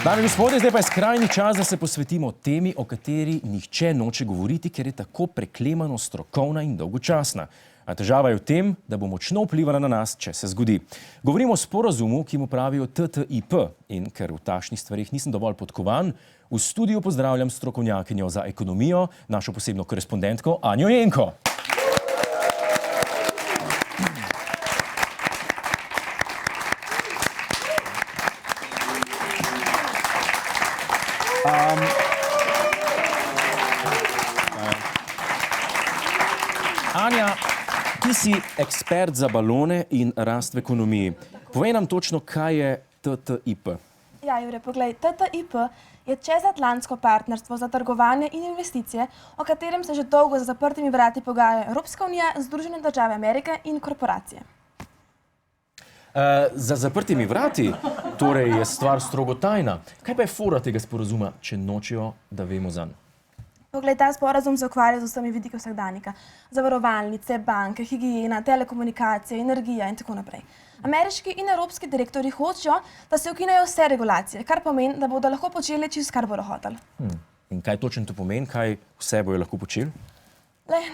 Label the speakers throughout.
Speaker 1: Dame in gospodje, zdaj pa je skrajni čas, da se posvetimo temi, o kateri nihče noče govoriti, ker je tako preklemano strokovna in dolgočasna. A težava je v tem, da bo močno vplivala na nas, če se zgodi. Govorimo o sporazumu, ki mu pravijo TTIP. In ker v takšnih stvarih nisem dovolj podkovan, v studiu pozdravljam strokovnjakinjo za ekonomijo, našo posebno korespondentko Anjo Jenko. Anja, ti si ekspert za balone in rast v ekonomiji. Povej nam točno, kaj je TTIP.
Speaker 2: Ja, Jure, poglej, TTIP je čezatlantsko partnerstvo za trgovanje in investicije, o katerem se že dolgo za zaprtimi vrati pogajajo Evropska unija, Združene države Amerike in korporacije.
Speaker 1: Za zaprtimi vrati? Torej je stvar strogo tajna. Kaj pa je fora tega sporazuma, če nočejo, da vemo zanj?
Speaker 2: Poglej, ta sporazum se ukvarja z vsemi vidiki vsakdanjika. Zavarovalnice, banke, higiena, telekomunikacije, energija in tako naprej. Ameriški in evropski direktorji hočejo, da se ukinejo vse regulacije, kar pomeni, da bodo lahko počeli čisto, kar bodo hoteli.
Speaker 1: In kaj točno to pomeni? Kaj vse bojo lahko počeli?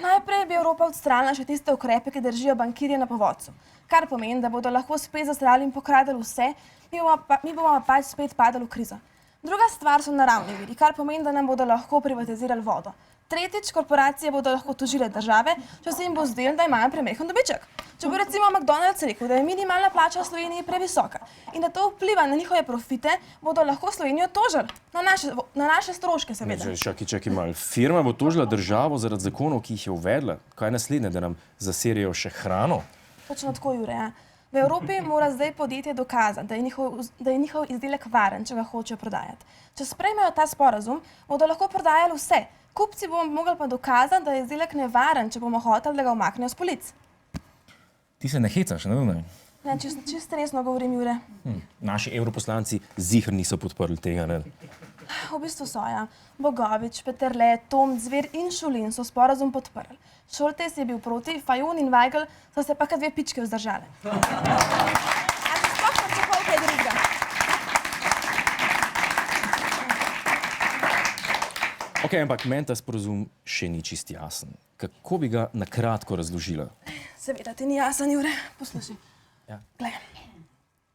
Speaker 2: Najprej bi Evropa odstranila še tiste ukrepe, ki držijo bankirje na povodcu. Kar pomeni, da bodo lahko spet zastrali in pokradili vse, mi bomo pač spet padali v krizo. Druga stvar so naravni viri, kar pomeni, da nam bodo lahko privatizirali vodo. Tretjič, korporacije bodo lahko tožile države, če se jim bo zdelo, da imajo premehen dobiček. Če bo recimo McDonald's rekel, da je minimalna plača v Sloveniji previsoka in da to vpliva na njihove profite, bodo lahko Slovenijo tožili. Na naše stroške, seveda.
Speaker 1: Čakaj malo. Firma bo tožila državo zaradi zakonov, ki jih je uvedla. Kaj je naslednje, da nam zaserijo še hrano?
Speaker 2: Točno tako, Jure, ja. V Evropi mora zdaj podjetje dokazati, da je njihov izdelek varen, če ga hočejo prodajati. Če sprejmejo ta sporazum, bodo lahko prodajali vse. Kupci bomo mogli pa dokazati, da je izdelek nevaren, če bomo hoteli, da ga umaknejo s polic.
Speaker 1: Ti se ne hecaš, ne vem?
Speaker 2: Ne, čisto resno govorim, Jure.
Speaker 1: Naši evroposlanci ziher niso podprli tega, ne?
Speaker 2: V bistvu so, ja. Bogovič, Peterle, Tom, Zver in Šulin so sporazum podprli. Šoltes je bil proti, Fajon in Weigl so se pa dve pičke vzdržali. A se sploh pričakoval kaj drugega?
Speaker 1: Ok, ampak meni ta sporazum še ni čist jasen. Kako bi ga na kratko razložila?
Speaker 2: Seveda ti ni jasen, Jure. Poslušaj.
Speaker 1: Ja.
Speaker 2: Glej.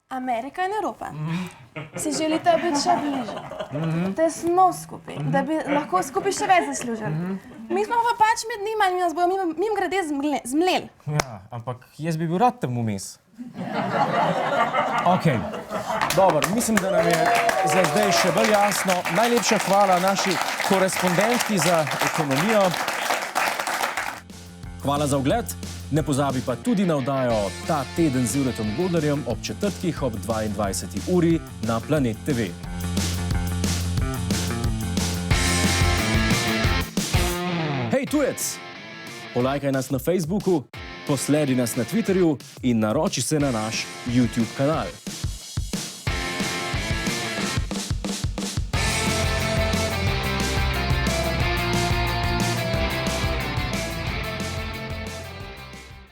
Speaker 2: Amerika in Evropa si želite biti še bliže, tesno skupaj, da bi lahko skupaj še več zaslužili. Mi smo pa pač med njima in nas bojo mimogrede zmleli.
Speaker 1: Ja, ampak jaz bi bil rad tam vmes. Ok, dobro, mislim, da nam je za zdaj še bolj jasno. Najlepša hvala naši korespondentki za ekonomijo. Hvala za ogled. Ne pozabi pa tudi na oddajo Ta teden z Juretom Godlerjem ob četrtkih ob 22. uri na Planet TV. Hej tujec! Polajkaj nas na Facebooku, posledi nas na Twitterju in naroči se na naš YouTube kanal.